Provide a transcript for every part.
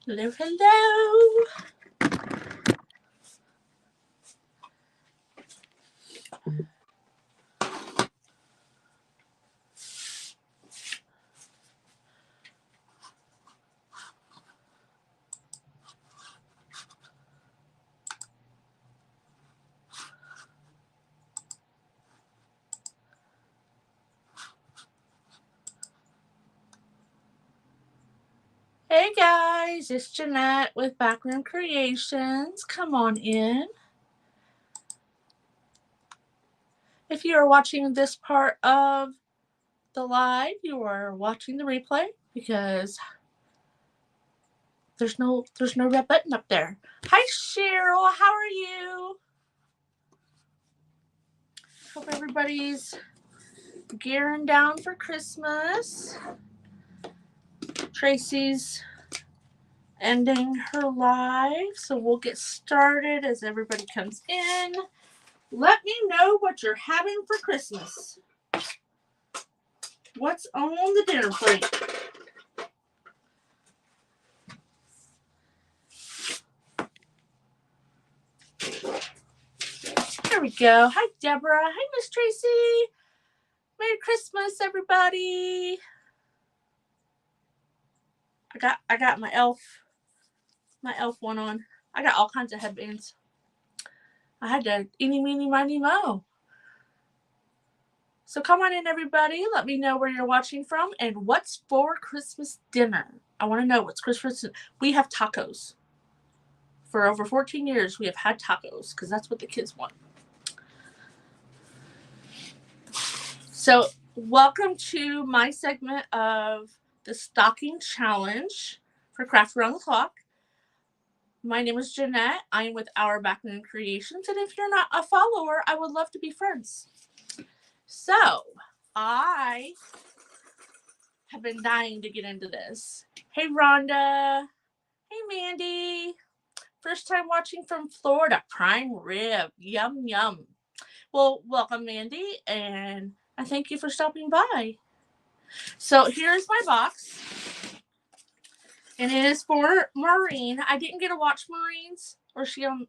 Hello, hello. Hey guys, it's Jeanette with Backroom Creations. Come on in. If you are watching this part of the live, you are watching the replay because there's no red button up there. Hi Cheryl, how are you? Hope everybody's gearing down for Christmas. Tracy's ending her live, so we'll get started as everybody comes in. Let me know what you're having for Christmas. What's on the dinner plate? There we go. Hi, Deborah. Hi, Miss Tracy. Merry Christmas, everybody. I got my elf one on. I got all kinds of headbands. I had to eeny, meeny, miny, mo. So come on in, everybody. Let me know where you're watching from and what's for Christmas dinner. I want to know what's Christmas. We have tacos. For over 14 years, we have had tacos because that's what the kids want. So welcome to my segment of the Stocking Challenge for Craft Around the Clock. My name is Jeanette. I am with Our Backroom Creations, and if you're not a follower, I would love to be friends. So I have been dying to get into this. Hey, Rhonda. Hey, Mandy. First time watching from Florida. Prime rib. Yum, yum. Well, welcome, Mandy, and I thank you for stopping by. So here's my box. And it is for Maureen. I didn't get to watch Maureen's. Or she on...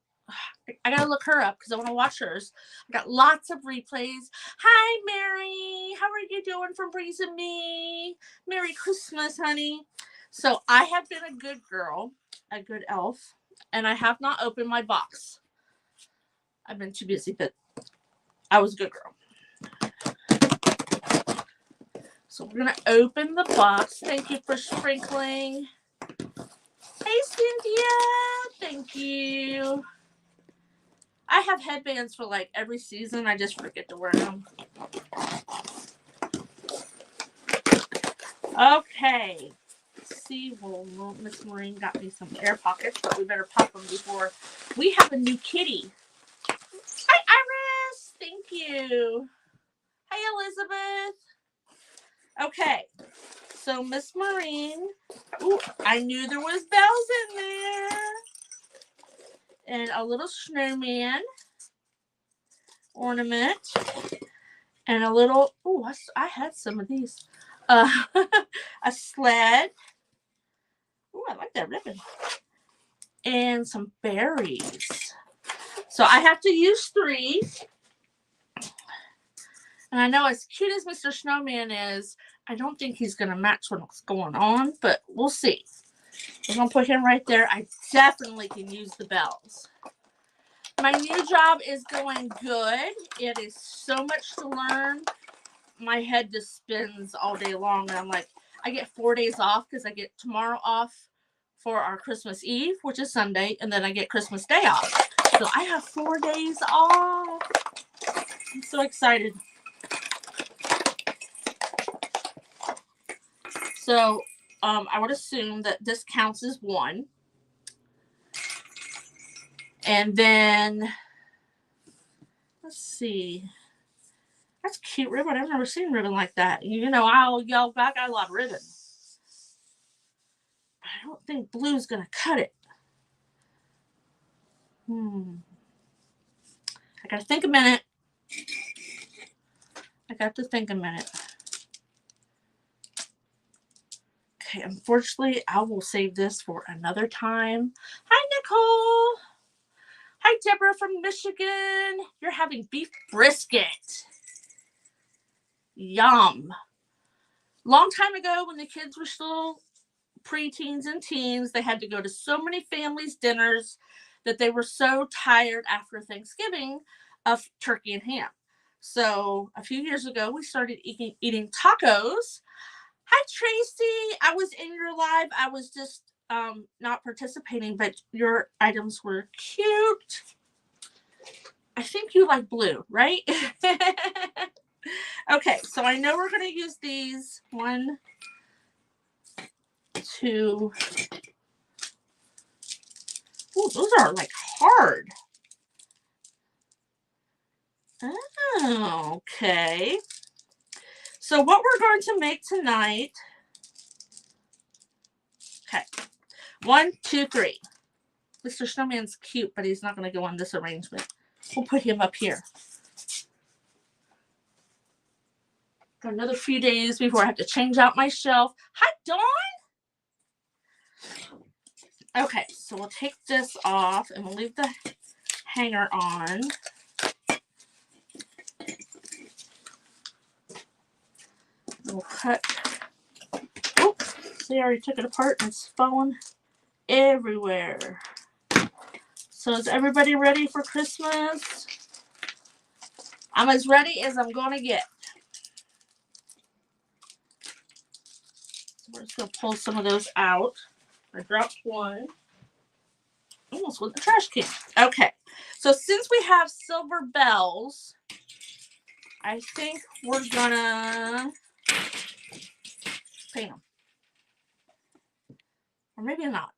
I gotta look her up because I want to watch hers. I got lots of replays. Hi, Mary. How are you doing from Breeze and Me? Merry Christmas, honey. So I have been a good girl, a good elf, and I have not opened my box. I've been too busy, but I was a good girl. So we're going to open the box. Thank you for sprinkling. Hey, Cynthia. Thank you. I have headbands for like every season. I just forget to wear them. Okay. Let's see. Well, Miss Maureen got me some air pockets, but we better pop them before. We have a new kitty. Hi, Iris. Thank you. Hi, Elizabeth. Okay. So, Miss Maureen. Ooh, I knew there was bells in there. And a little snowman ornament. And a little, I had some of these. A sled. Ooh, I like that ribbon. And some berries. So I have to use 3. And I know as cute as Mr. Snowman is, I don't think he's going to match what's going on, but we'll see. We're going to put him right there. I definitely can use the bells. My new job is going good. It is so much to learn. My head just spins all day long. And I'm like, I get 4 days off because I get tomorrow off for our Christmas Eve, which is Sunday, and then I get Christmas Day off. So I have 4 days off. I'm so excited. So I would assume that this counts as 1. And then, let's see. That's cute ribbon. I've never seen ribbon like that. You know, I'll yell back. I love ribbon. But I don't think blue's going to cut it. I got to think a minute. Okay, unfortunately, I will save this for another time. Hi, Nicole. Hi, Deborah from Michigan. You're having beef brisket. Yum. Long time ago, when the kids were still preteens and teens, they had to go to so many families' dinners that they were so tired after Thanksgiving of turkey and ham. So a few years ago, we started eating tacos. Hi, Tracy. I was in your live. I was just not participating, but your items were cute. I think you like blue, right? Okay, so I know we're going to use these. 1, 2. Oh, those are like hard. Oh, okay. So what we're going to make tonight. Okay. 1, 2, 3. Mr. Snowman's cute, but he's not going to go on this arrangement. We'll put him up here. For another few days before I have to change out my shelf. Hi, Dawn. Okay, so we'll take this off and we'll leave the hanger on. We'll cut. Oops, see, I already took it apart and it's falling everywhere. So is everybody ready for Christmas? I'm as ready as I'm going to get. So we're just going to pull some of those out. I dropped one. Almost with the trash can. Okay. So since we have silver bells, I think we're going to paint them. Or maybe not.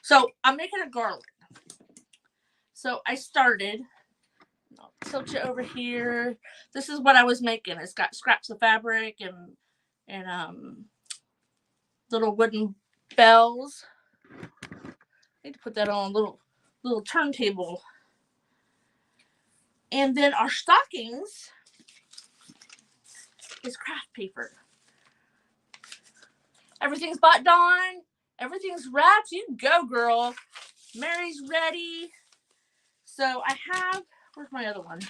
So I'm making a garland. So I started. I'll tilt you over here. This is what I was making. It's got scraps of fabric and little wooden bells. I need to put that on a little turntable. And then our stockings is craft paper. Everything's bought, Dawn. Everything's wrapped. You go, girl. Mary's ready. So I have, where's my other one?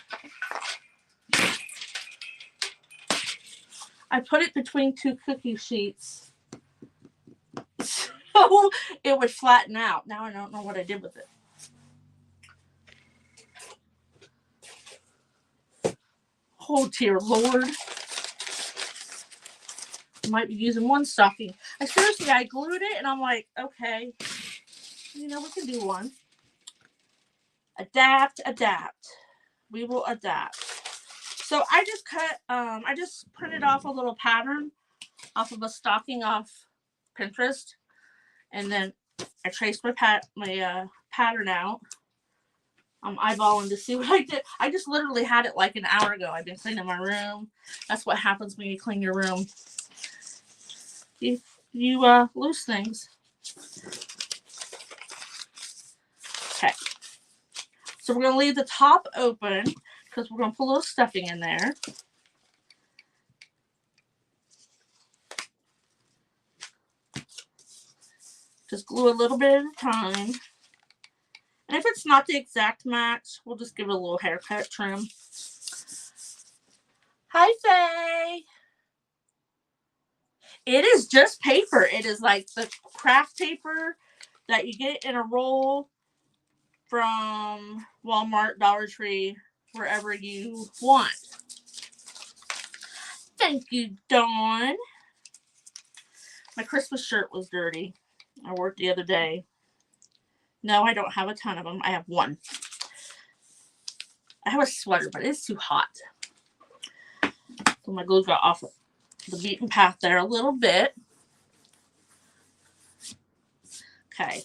I put it between 2 cookie sheets so it would flatten out. Now I don't know what I did with it. Oh, dear Lord. I might be using one stocking. I glued it and I'm like, okay, we can do one. Adapt. We will adapt. So I just I just printed off a little pattern off of a stocking off Pinterest. And then I traced my pattern out. I'm eyeballing to see what I did. I just literally had it like an hour ago. I've been cleaning my room. That's what happens when you clean your room. You lose things. Okay. So we're going to leave the top open because we're going to put a little stuffing in there. Just glue a little bit at a time. And if it's not the exact match, we'll just give it a little haircut trim. Hi, Faye. It is just paper. It is like the craft paper that you get in a roll from Walmart, Dollar Tree, wherever you want. Thank you, Dawn. My Christmas shirt was dirty. I wore it the other day. No, I don't have a ton of them. I have one. I have a sweater, but it's too hot. So my glue got off the beaten path there a little bit. Okay.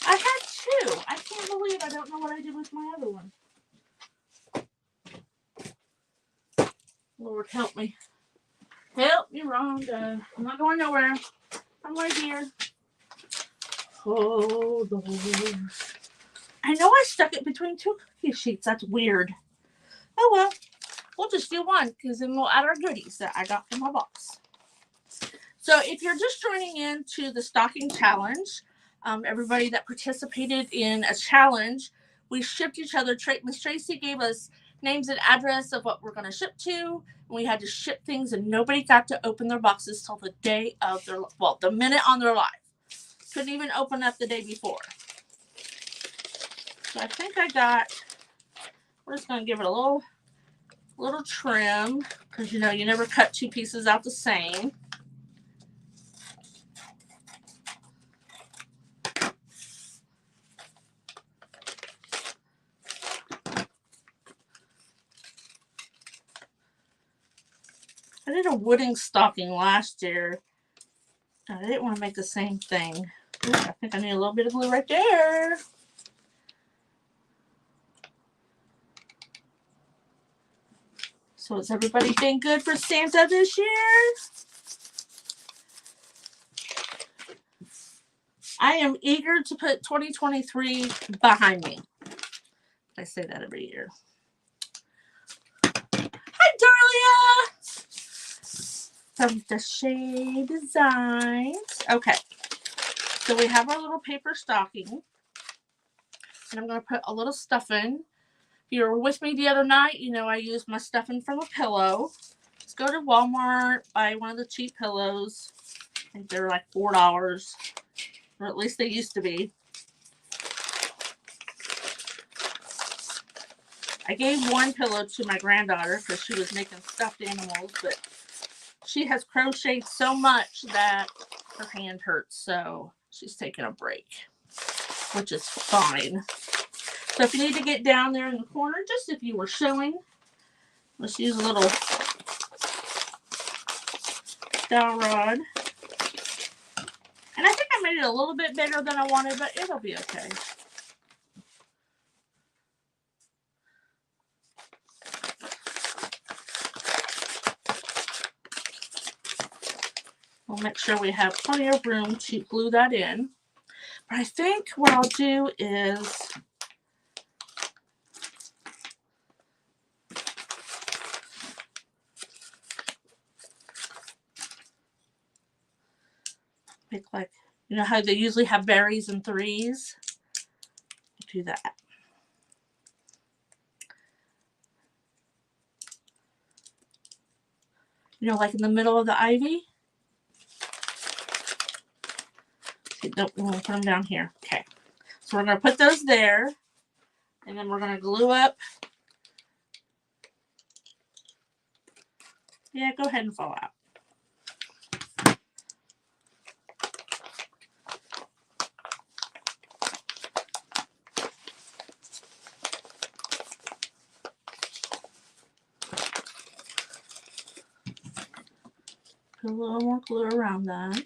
I had 2. I can't believe I don't know what I did with my other one. Lord, help me. Help me, Rhonda. I'm not going nowhere. I'm right here. Oh, Lord. I know I stuck it between 2 cookie sheets. That's weird. Oh, well. we'll just do one because then we'll add our goodies that I got from my box. So if you're just joining into the stocking challenge, everybody that participated in a challenge, we shipped each other. Miss Tracy gave us names and address of what we're going to ship to. And we had to ship things, and nobody got to open their boxes till the day of the minute on their live. Couldn't even open up the day before. So I think we're just going to give it a little trim because you never cut two pieces out the same. I did a wooden stocking last year. I didn't want to make the same thing. Ooh, I think I need a little bit of glue right there. So has everybody been good for Santa this year? I am eager to put 2023 behind me. I say that every year. Hi, Darlia! From the Shade Designs. Okay. So we have our little paper stocking. And I'm going to put a little stuffing. If you were with me the other night, I used my stuffing from a pillow. Let's go to Walmart, buy one of the cheap pillows. I think they're like $4. Or at least they used to be. I gave one pillow to my granddaughter because she was making stuffed animals, but she has crocheted so much that her hand hurts, so she's taking a break, which is fine. So if you need to get down there in the corner, just if you were showing, let's use a little dowel rod. And I think I made it a little bit bigger than I wanted, but it'll be okay. We'll make sure we have plenty of room to glue that in. But I think what I'll do is make like, how they usually have berries and threes? Do that. Like in the middle of the ivy. Nope, we'll put them down here. Okay. So we're going to put those there. And then we're going to glue up. Yeah, go ahead and fall out. Put a little more glue around that.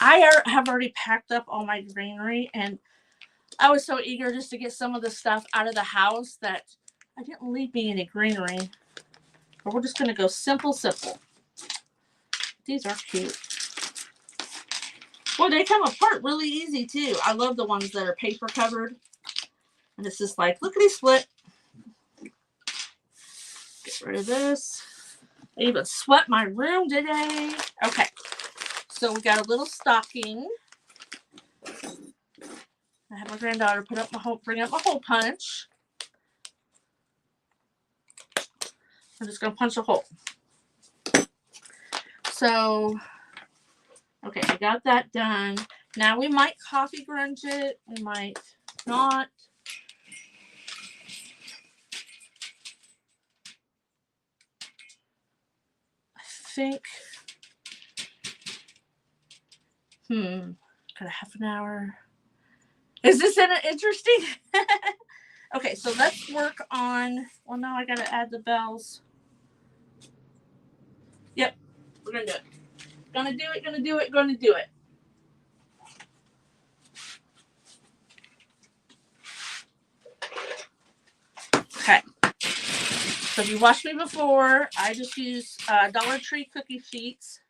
I have already packed up all my greenery, and I was so eager just to get some of the stuff out of the house that I didn't leave me any greenery. But we're just going to go simple. These are cute. Well, they come apart really easy, too. I love the ones that are paper covered. And it's just like, lickety split. Get rid of this. I even swept my room today. Okay. So we got a little stocking. I have my granddaughter bring up my hole punch. I'm just going to punch a hole. So, okay, I got that done. Now we might coffee grunge it. We might not. I think, got a half an hour. Is this interesting? Okay, so let's work on, well, now I got to add the bells. Yep, we're going to do it. Gonna do it. Okay. So if you watched me before, I just use Dollar Tree cookie sheets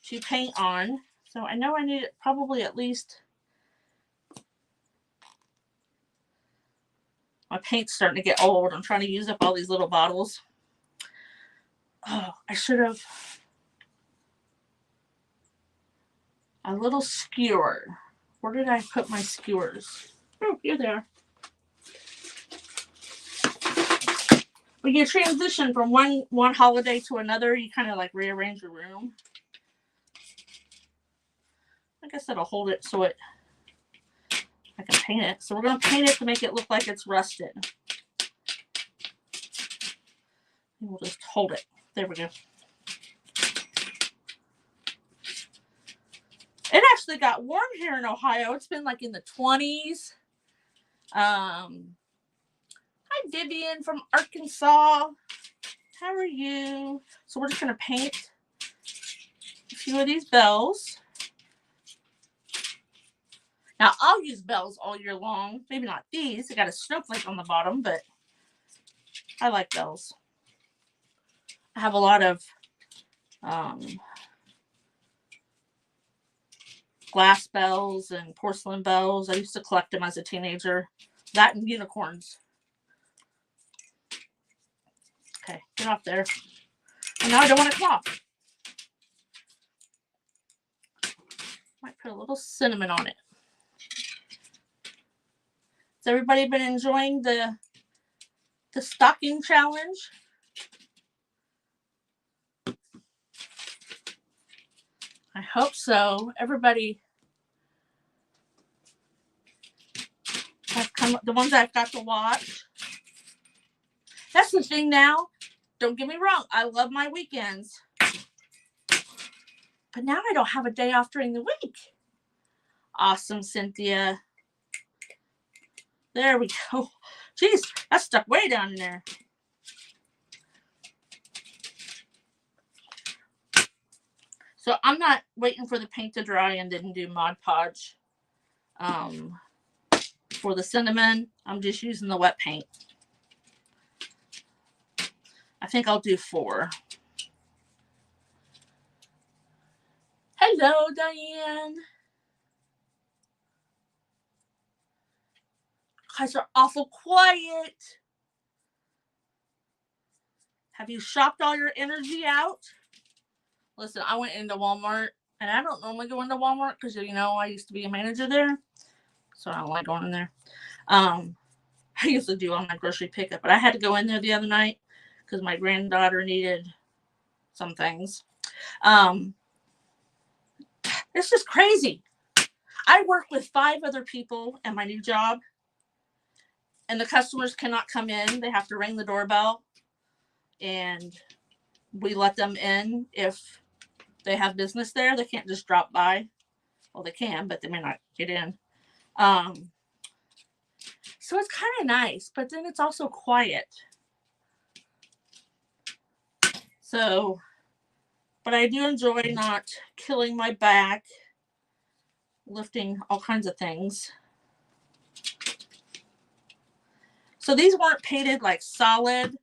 to paint on. So I know I need probably at least, My paint's starting to get old. I'm trying to use up all these little bottles. Oh, I should have a little skewer. Where did I put my skewers? Oh, here they are. When you transition from one holiday to another, you kind of like rearrange your room. I guess that'll hold it so I can paint it. So we're going to paint it to make it look like it's rusted. And we'll just hold it. There we go. It actually got warm here in Ohio. It's been like in the 20s. Hi, Vivian from Arkansas. How are you? So we're just going to paint a few of these bells. Now, I'll use bells all year long. Maybe not these. They got a snowflake on the bottom, but I like bells. I have a lot of glass bells and porcelain bells. I used to collect them as a teenager. That and unicorns. Okay, get off there. And now I don't want to come off. Might put a little cinnamon on it. Has everybody been enjoying the stocking challenge? I hope so. Everybody have come, the ones I've got to watch. That's the thing now. Don't get me wrong. I love my weekends. But now I don't have a day off during the week. Awesome, Cynthia. There we go. Jeez, that stuck way down in there. So I'm not waiting for the paint to dry and then do Mod Podge for the cinnamon. I'm just using the wet paint. I think I'll do 4. Hello, Diane. You guys are awful quiet. Have you shopped all your energy out? Listen, I went into Walmart, and I don't normally go into Walmart because, you know, I used to be a manager there, so I don't like going in there. I usually do on my grocery pickup, but I had to go in there the other night because my granddaughter needed some things. It's just crazy. I work with 5 other people at my new job, and the customers cannot come in. They have to ring the doorbell, and we let them in if they have business there. They can't just drop by. Well, they can, but they may not get in. So it's kind of nice, but then it's also quiet. So, but I do enjoy not killing my back, lifting all kinds of things. So these weren't painted like solid,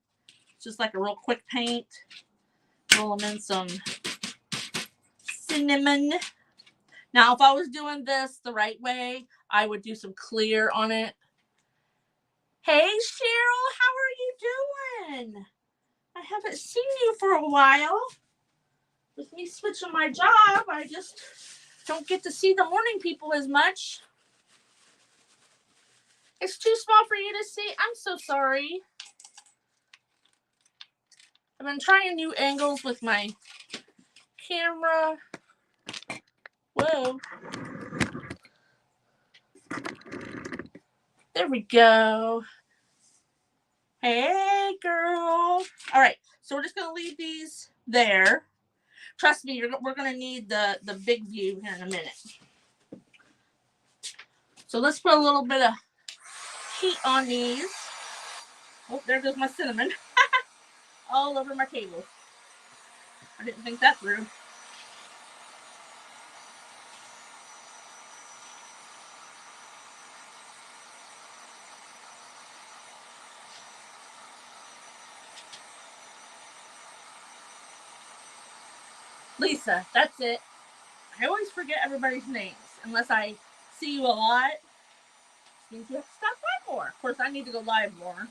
just like a real quick paint. Roll them in some cinnamon. Now, if I was doing this the right way, I would do some clear on it. Hey, Cheryl, how are you doing? I haven't seen you for a while. With me switching my job, I just don't get to see the morning people as much. It's too small for you to see. I'm so sorry. I've been trying new angles with my camera. Whoa. There we go. Hey, girl. All right, so we're just going to leave these there. Trust me, we're going to need the big view here in a minute. So let's put a little bit of heat on these. Oh, there goes my cinnamon. All over my table. I didn't think that through. Lisa, that's it. I always forget everybody's names unless I see you a lot. Means you have to stop by more. Of course, I need to go live more.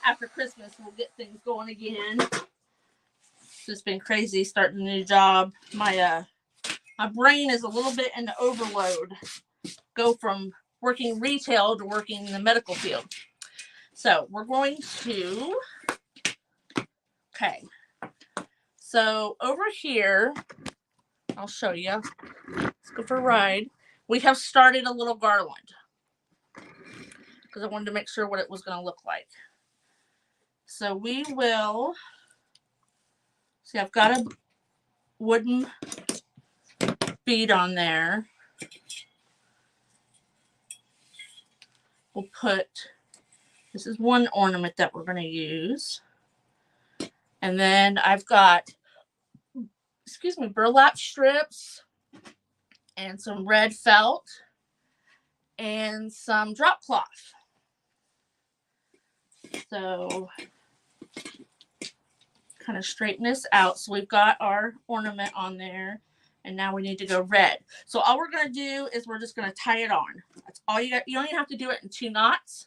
After Christmas, we'll get things going again. It's just been crazy starting a new job. My brain is a little bit in the overload. Go from working retail to working in the medical field. So we're going to, okay. So over here, I'll show you. Let's go for a ride. We have started a little garland because I wanted to make sure what it was going to look like. So we will, see, I've got a wooden bead on there. We'll put, this is one ornament that we're going to use. And then I've got, burlap strips and some red felt and some drop cloth. So kind of straighten this out. So we've got our ornament on there, and now we need to go red. So all we're going to do is we're just going to tie it on. That's all you got. You don't even have to do it in 2 knots.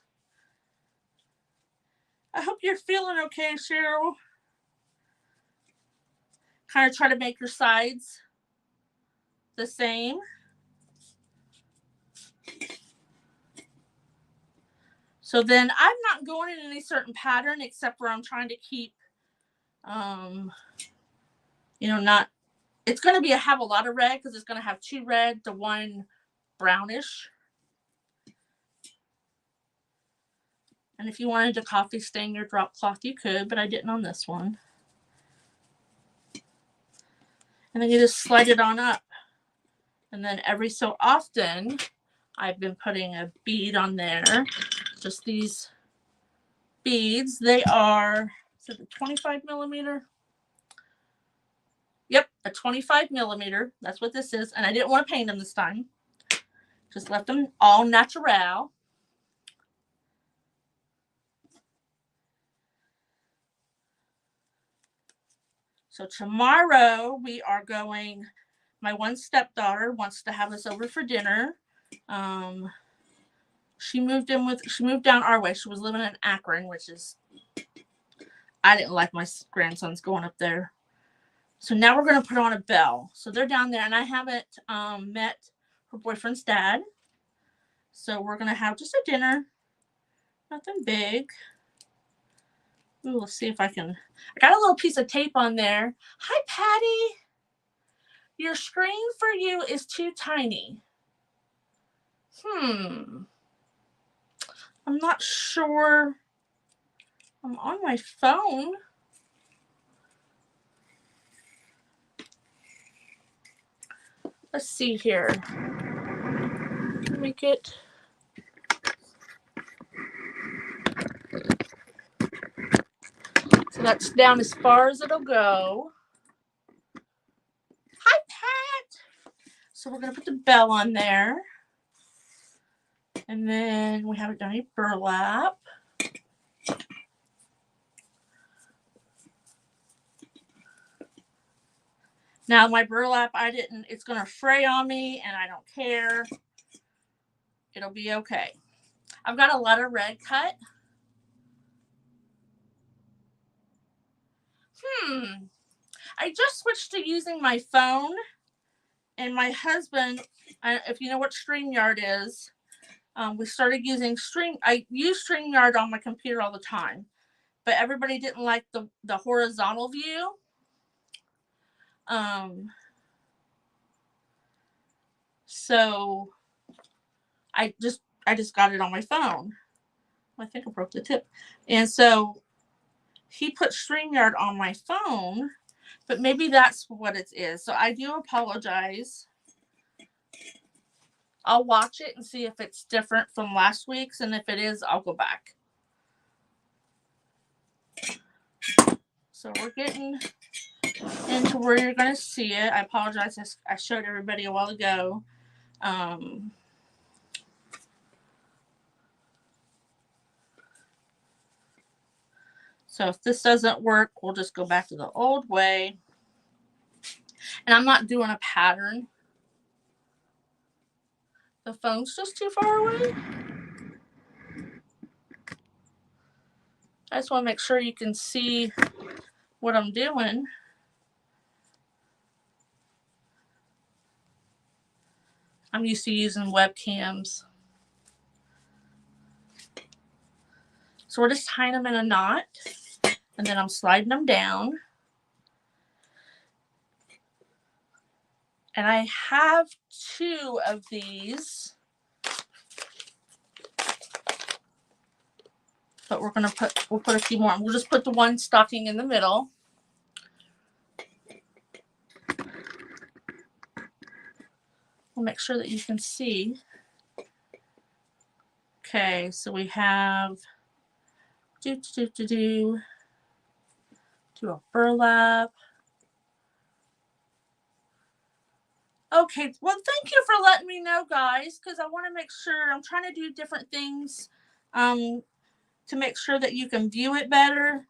I hope you're feeling okay, Cheryl. Kind of try to make your sides the same. So then I'm not going in any certain pattern except where I'm trying to keep, not, it's going to have a lot of red because it's going to have 2 red to 1 brownish. And if you wanted to coffee stain your drop cloth, you could, but I didn't on this one. And then you just slide it on up. And then every so often, I've been putting a bead on there. Just these beads. They are, is it a 25 millimeter? Yep, a 25 millimeter. That's what this is. And I didn't want to paint them this time. Just left them all natural. So tomorrow we are going, my one stepdaughter wants to have us over for dinner. She moved down our way. She was living in Akron, which is, I didn't like my grandsons going up there. So now we're going to put on a bell. So they're down there, and I haven't met her boyfriend's dad. So we're going to have just a dinner. Nothing big. Ooh, let's see if I can. I got a little piece of tape on there. Hi, Patty. Your screen for you is too tiny. I'm not sure. I'm on my phone. Let's see here. Let me get. So that's down as far as it'll go. Hi, Pat. So we're going to put the bell on there. And then we haven't done any burlap. Now my burlap, it's going to fray on me, and I don't care. It'll be okay. I've got a lot of red cut. I just switched to using my phone, and my husband, if you know what StreamYard is, we started using I use StreamYard on my computer all the time, but everybody didn't like the horizontal view. So I just got it on my phone. I think I broke the tip. And so he put StreamYard on my phone, but maybe that's what it is. So I do apologize. I'll watch it and see if it's different from last week's, and if it is, I'll go back. So we're getting into where you're going to see it. I apologize. I showed everybody a while ago. So if this doesn't work, we'll just go back to the old way. And I'm not doing a pattern. The phone's just too far away. I just want to make sure you can see what I'm doing. I'm used to using webcams. So we're just tying them in a knot, and then I'm sliding them down. And I have 2 of these, but we'll put a few more. We'll just put the one stocking in the middle. We'll make sure that you can see. Okay, so we have do a burlap. Okay, well, thank you for letting me know, guys, because I want to make sure I'm trying to do different things to make sure that you can view it better.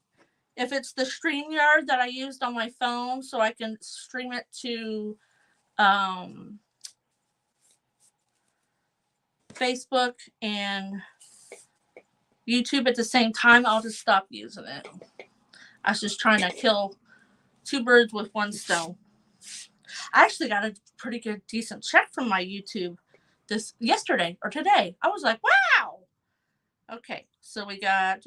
If it's the StreamYard that I used on my phone, so I can stream it to Facebook and YouTube at the same time, I'll just stop using it. I was just trying to kill 2 birds with 1 stone. I actually got a pretty good, decent check from my YouTube yesterday or today. I was like, wow. Okay, so we got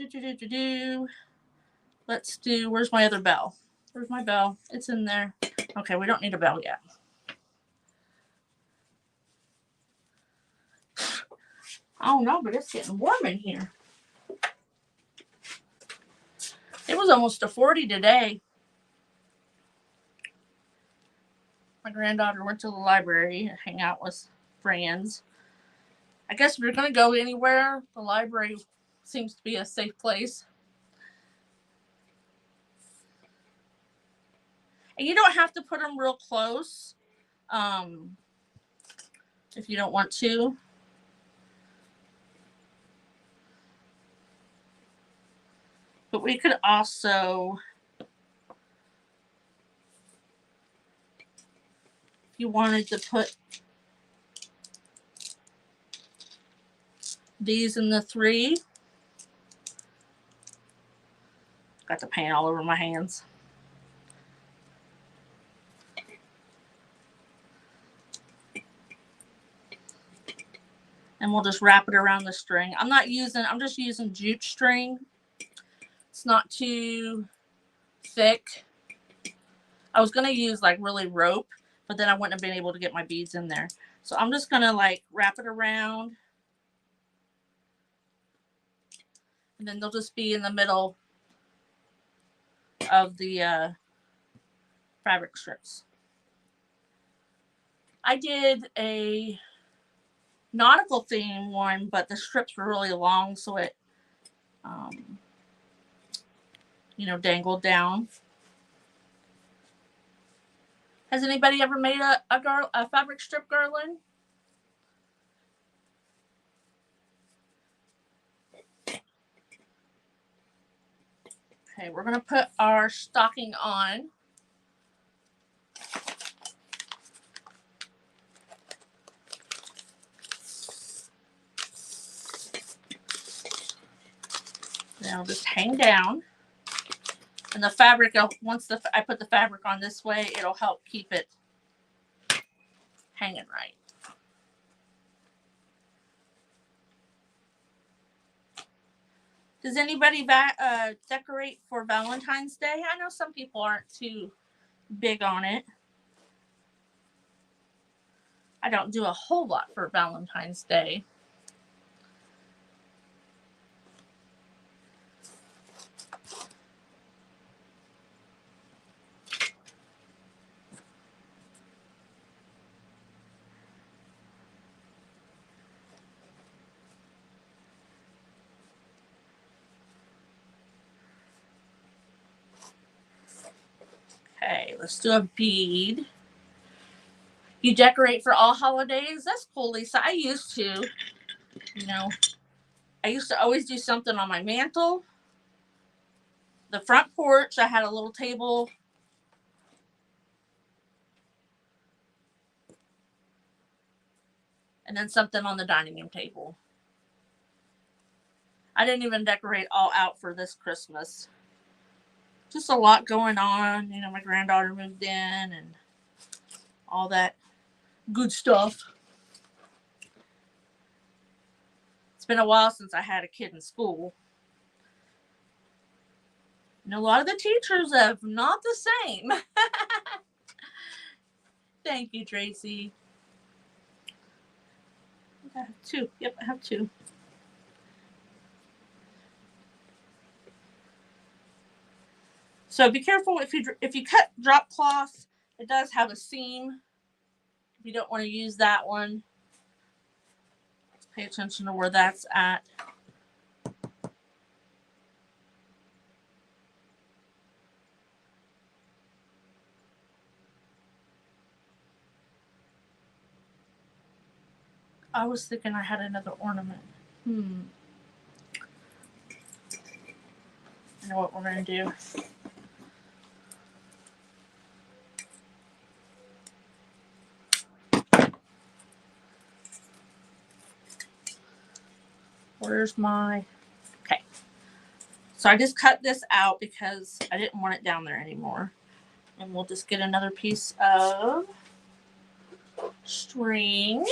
Let's do. Where's my other bell? Where's my bell? It's in there. Okay, we don't need a bell yet. I don't know, but it's getting warm in here. It was almost a 40 today. My granddaughter went to the library to hang out with friends. I guess if you're going to go anywhere, the library seems to be a safe place. And you don't have to put them real close if you don't want to. But we could also, if you wanted to put these in the 3. Got the paint all over my hands. And we'll just wrap it around the string. I'm just using jute string. It's not too thick. I was going to use like really rope, but then I wouldn't have been able to get my beads in there. So I'm just going to like wrap it around. And then they'll just be in the middle of the fabric strips. I did a nautical theme one, but the strips were really long, so it, dangled down. Has anybody ever made a fabric strip garland? Okay, we're going to put our stocking on. Then I'll just hang down. And the fabric, once I put the fabric on this way, it'll help keep it hanging right. Does anybody decorate for Valentine's Day? I know some people aren't too big on it. I don't do a whole lot for Valentine's Day. Okay, let's do a bead. You decorate for all holidays? That's cool, Lisa. I used to. I used to always do something on my mantle. The front porch, I had a little table. And then something on the dining room table. I didn't even decorate all out for this Christmas. Just a lot going on. You know, my granddaughter moved in and all that good stuff. It's been a while since I had a kid in school. And a lot of the teachers have not the same. Thank you, Tracy. I have two. Yep, I have two. So be careful if you cut drop cloth. It does have a seam. If you don't want to use that one, pay attention to where that's at. I was thinking I had another ornament. I know what we're going to do. Where's my... Okay. So I just cut this out because I didn't want it down there anymore. And we'll just get another piece of string.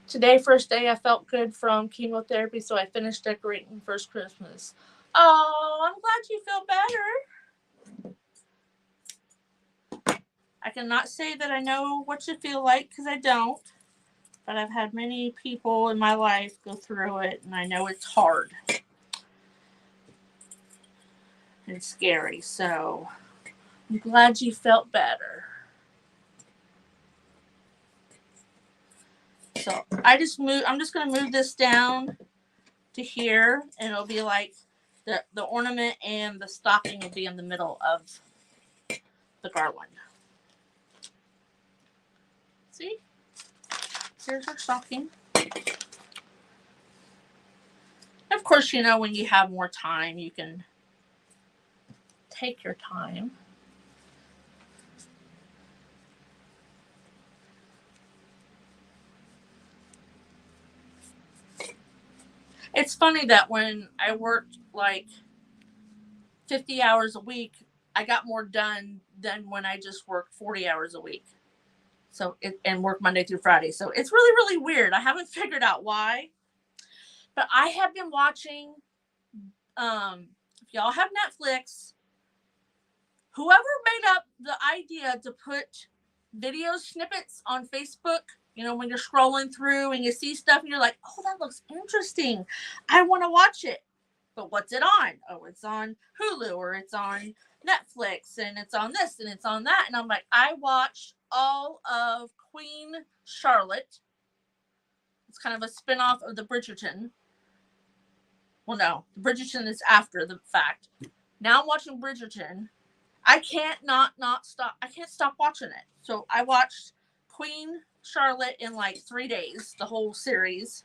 Today, first day, I felt good from chemotherapy, so I finished decorating first Christmas. Oh, I'm glad you feel better. I cannot say that I know what you feel like because I don't. But I've had many people in my life go through it, and I know it's hard and scary. So I'm glad you felt better. So I'm just going to move this down to here, and it'll be like the ornament and the stocking will be in the middle of the garland. See? Here's our stocking. Of course, you know, when you have more time, you can take your time. It's funny that when I worked like 50 hours a week, I got more done than when I just worked 40 hours a week. So and work Monday through Friday. So it's really, really weird. I haven't figured out why. But I have been watching, if y'all have Netflix, whoever made up the idea to put video snippets on Facebook, you know, when you're scrolling through and you see stuff and you're like, oh, that looks interesting. I want to watch it. But what's it on? Oh, it's on Hulu or it's on Netflix and it's on this and it's on that. And I'm like, I watched all of Queen Charlotte. It's kind of a spinoff of the Bridgerton. Well, no, Bridgerton is after the fact. Now I'm watching Bridgerton. I can't not stop. I can't stop watching it. So I watched Queen Charlotte in like 3 days, the whole series.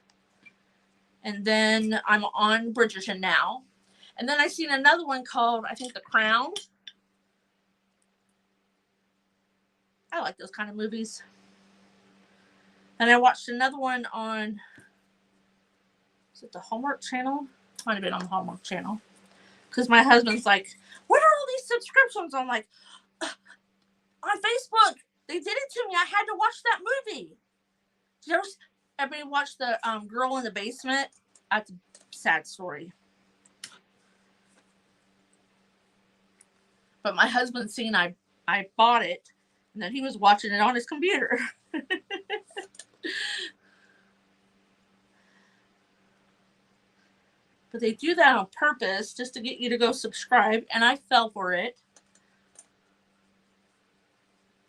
And then I'm on Bridgerton now. And then I seen another one called, I think, The Crown. I like those kind of movies. And I watched another one on, is it the Hallmark Channel? Might have been on the Hallmark Channel. Because my husband's like, what are all these subscriptions? I'm like, on Facebook. They did it to me. I had to watch that movie. Did you everybody watch the Girl in the Basement? That's a sad story. But my husband seen I bought it, and then he was watching it on his computer. But they do that on purpose just to get you to go subscribe, and I fell for it.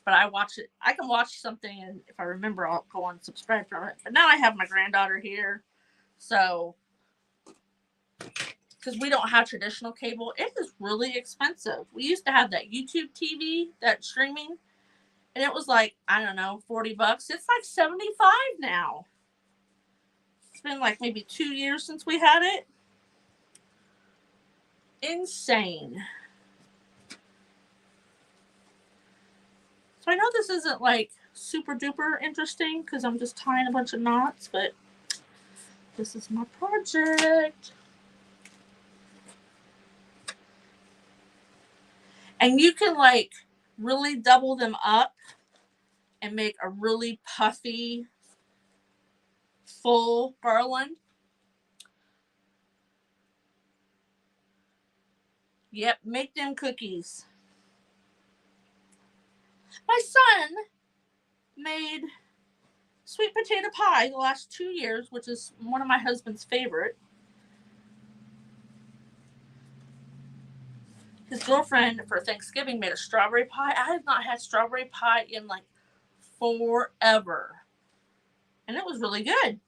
But I watch it. I can watch something, and if I remember, I'll go on and subscribe from it. But now I have my granddaughter here, so because we don't have traditional cable, it is really expensive. We used to have that YouTube TV, that streaming, and it was like, I don't know, $40. It's like $75 now. It's been like maybe 2 years since we had it. Insane. So I know this isn't like super duper interesting because I'm just tying a bunch of knots, but This is my project. And you can like really double them up and make a really puffy, full garland. Yep, make them cookies. My son made sweet potato pie the last 2 years, which is one of my husband's favorite. His girlfriend for Thanksgiving made a strawberry pie. I have not had strawberry pie in like forever. And it was really good.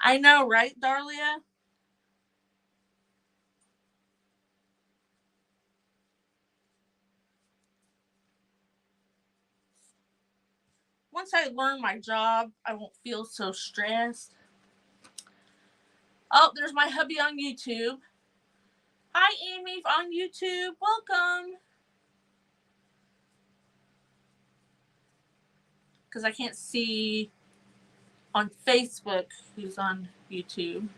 I know, right, Darlia? Once I learn my job, I won't feel so stressed. Oh, there's my hubby on YouTube. Hi, Amy on YouTube. Welcome. Because I can't see on Facebook who's on YouTube.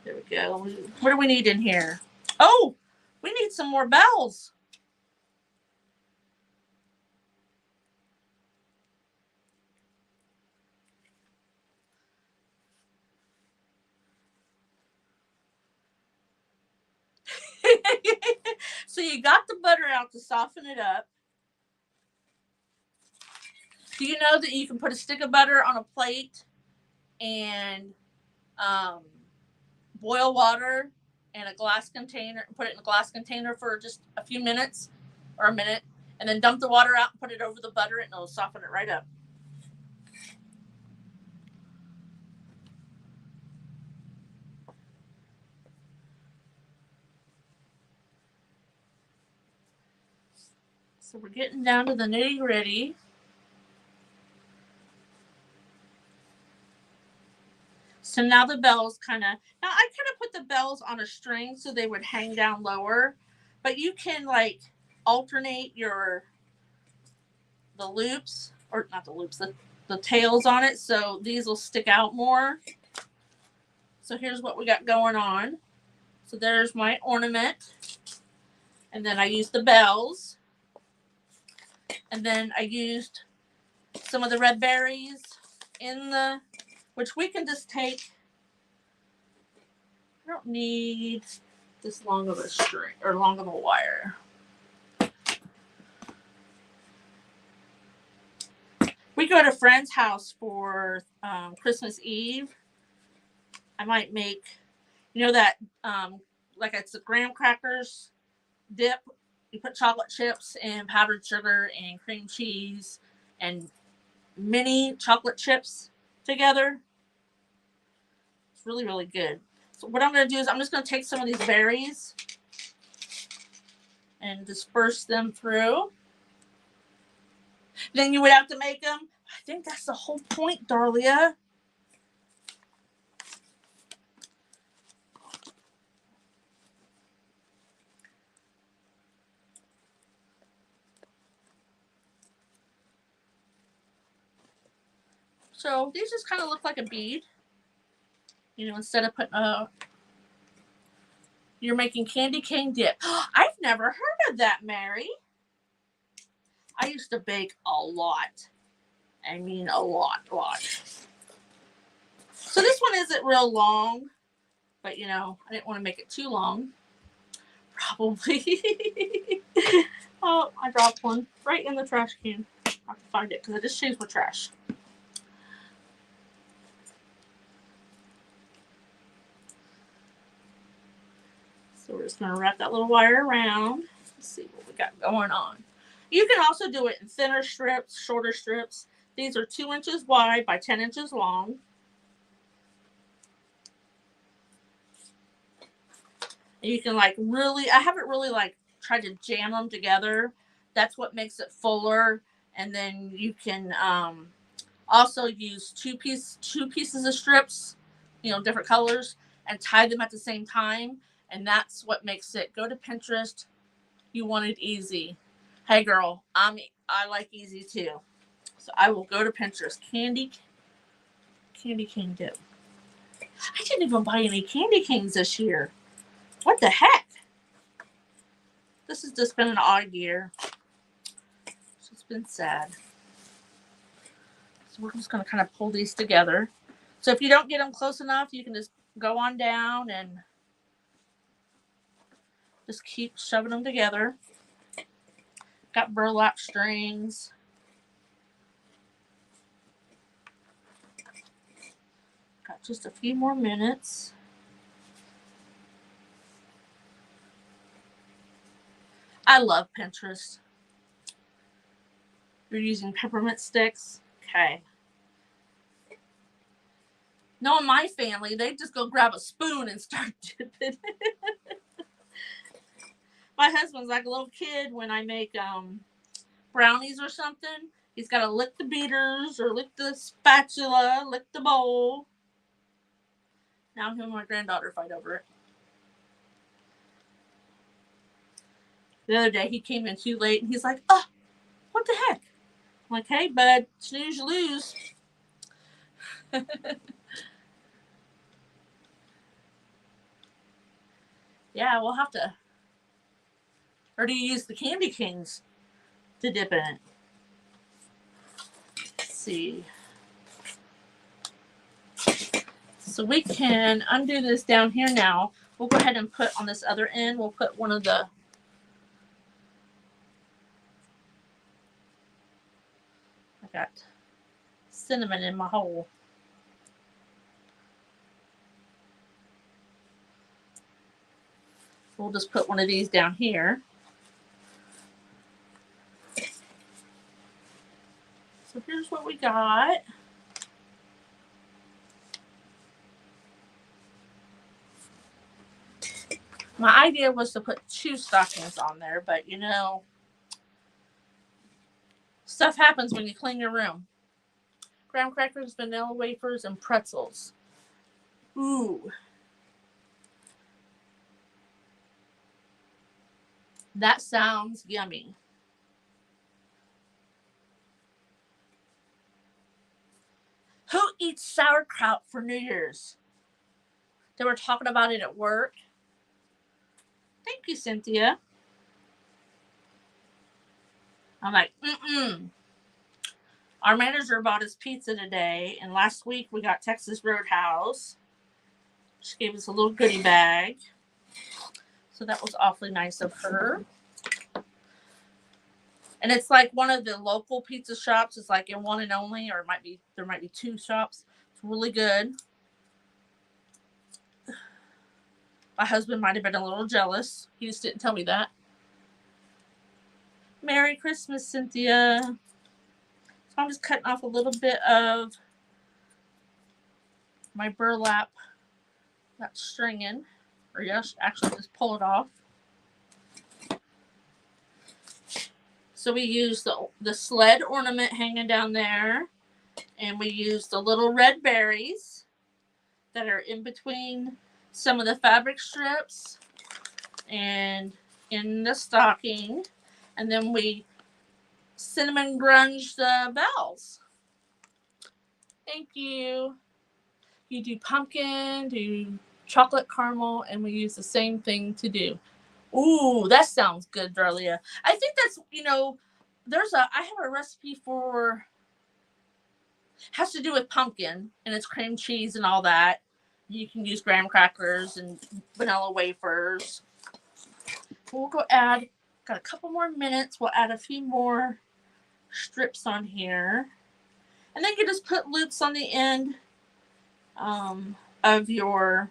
There we go. What do we need in here? Oh, we need some more bells. So you got the butter out to soften it up. Do you know that you can put a stick of butter on a plate and boil water in a glass container, put it in a glass container for just a few minutes or a minute, and then dump the water out and put it over the butter and it'll soften it right up. So we're getting down to the nitty-gritty. So now the bells I kind of put the bells on a string so they would hang down lower, but you can like alternate the loops, or not the loops, the tails on it, so these will stick out more. So here's what we got going on. So there's my ornament, and then I used the bells, and then I used some of the red berries which we can just take. I don't need this long of a string or long of a wire. We go to a friend's house for Christmas Eve. I might make, that like it's a graham crackers dip. You put chocolate chips and powdered sugar and cream cheese and mini chocolate chips together. It's really, really good. So what I'm going to do is I'm just going to take some of these berries and disperse them through. Then you would have to make them. I think that's the whole point, Darlia. So these just kind of look like a bead. Instead of putting you're making candy cane dip. I've never heard of that, Mary. I used to bake a lot. I mean, a lot. So this one isn't real long, but I didn't want to make it too long. Probably. Oh, I dropped one right in the trash can. I have to find it because I just changed my trash. So we're just going to wrap that little wire around. Let's see what we got going on. You can also do it in thinner strips, shorter strips. These are 2 inches wide by 10 inches long. And you can I haven't really tried to jam them together. That's what makes it fuller. And then you can also use two pieces of strips, different colors, and tie them at the same time. And that's what makes it. Go to Pinterest. You want it easy. Hey girl, I like easy too. So I will go to Pinterest. Candy cane dip. I didn't even buy any candy canes this year. What the heck? This has just been an odd year. It's been sad. So we're just going to kind of pull these together. So if you don't get them close enough, you can just go on down and just keep shoving them together. Got burlap strings. Got just a few more minutes. I love Pinterest. You're using peppermint sticks. Okay. Knowing my family, they just go grab a spoon and start dipping. My husband's like a little kid when I make brownies or something. He's got to lick the beaters or lick the spatula, lick the bowl. Now him and my granddaughter fight over it. The other day he came in too late and he's like, "Oh, what the heck?" I'm like, "Hey, bud, snooze you lose." Yeah, we'll have to. Or do you use the candy canes to dip in it? Let's see. So we can undo this down here now. We'll go ahead and put on this other end, we'll put one of the I got cinnamon in my hole. We'll just put one of these down here. So here's what we got. My idea was to put 2 stockings on there, but you know, stuff happens when you clean your room. Graham crackers, vanilla wafers, and pretzels. Ooh. That sounds yummy. Who eats sauerkraut for New Year's? They were talking about it at work. Thank you, Cynthia. I'm like, Our manager bought us pizza today, and last week we got Texas Roadhouse. She gave us a little goodie bag. So that was awfully nice of her. And it's like one of the local pizza shops. It's like in One and Only, or there might be 2 shops. It's really good. My husband might have been a little jealous. He just didn't tell me that. Merry Christmas, Cynthia. So I'm just cutting off a little bit of my burlap that's stringing. Or yes, actually just pull it off. So we use the sled ornament hanging down there. And we use the little red berries that are in between some of the fabric strips and in the stocking. And then we cinnamon grunge the bells. Thank you. You do pumpkin, do chocolate caramel, and we use the same thing to do. Ooh, that sounds good, Darlia. I think that's, I have a recipe for, has to do with pumpkin, and it's cream cheese and all that. You can use graham crackers and vanilla wafers. We'll go got a couple more minutes. We'll add a few more strips on here. And then you just put loops on the end of your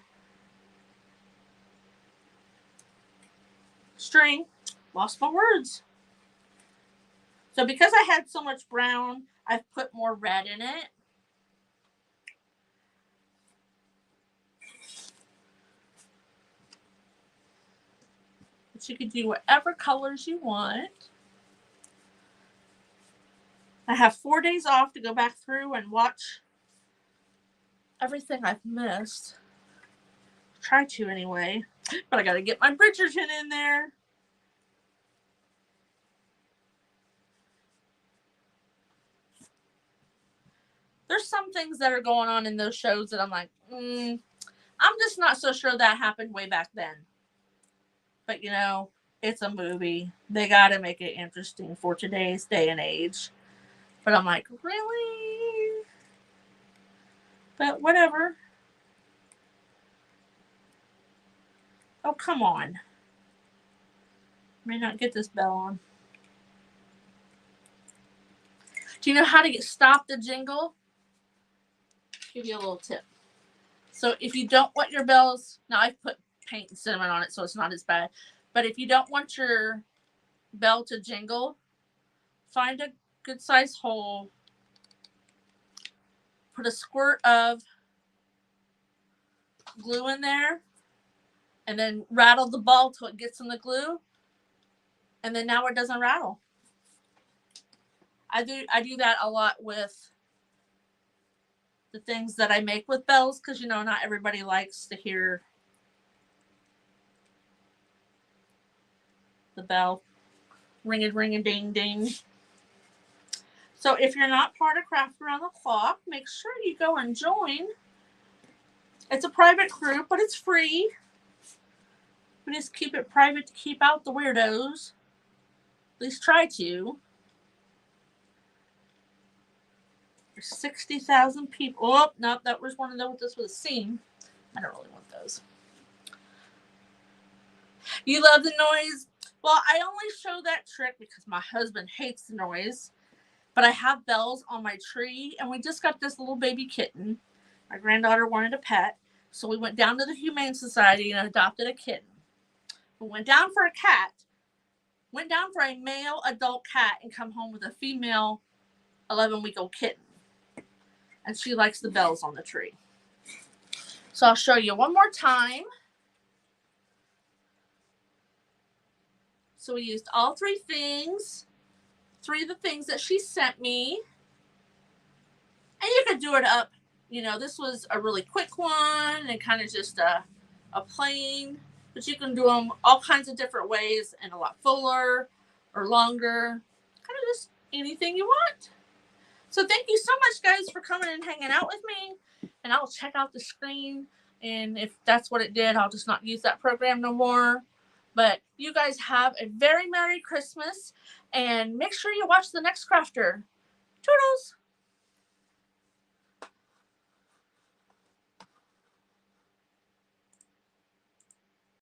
string. Lost my words. So because I had so much brown, I've put more red in it. But you can do whatever colors you want. I have 4 days off to go back through and watch everything I've missed. Try to anyway. But I got to get my Bridgerton in there. there's some things that are going on in those shows that I'm like, I'm just not so sure that happened way back then. But you know, it's a movie. They got to make it interesting for today's day and age. But I'm like, really? But whatever. Oh, come on. May not get this bell on. Do you know how to stop the jingle? I'll give you a little tip. So if you don't want your bells, now I've put paint and cinnamon on it so it's not as bad. But if you don't want your bell to jingle, find a good size hole, put a squirt of glue in there, and then rattle the ball till it gets in the glue, and then now it doesn't rattle. I do that a lot with the things that I make with bells, because you know not everybody likes to hear the bell ring a ding ding. So if you're not part of Craft Around the Clock, make sure you go and join. It's a private group, but it's free. We just keep it private to keep out the weirdos. At least try to. There's 60,000 people. Oh, no, that was one of those. This was a seam. I don't really want those. You love the noise? Well, I only show that trick because my husband hates the noise. But I have bells on my tree, and we just got this little baby kitten. My granddaughter wanted a pet, so we went down to the Humane Society and adopted a kitten. We went down for a cat, went down for a male adult cat, and come home with a female 11-week-old kitten. And she likes the bells on the tree. So I'll show you one more time. So we used all three things. 3 of the things that she sent me. And you could do it up. You know, this was a really quick one and kind of just a plain. But you can do them all kinds of different ways and a lot fuller or longer. Kind of just anything you want. So thank you so much, guys, for coming and hanging out with me. And I'll check out the screen. And if that's what it did, I'll just not use that program no more. But you guys have a very Merry Christmas. And make sure you watch the next crafter. Toodles!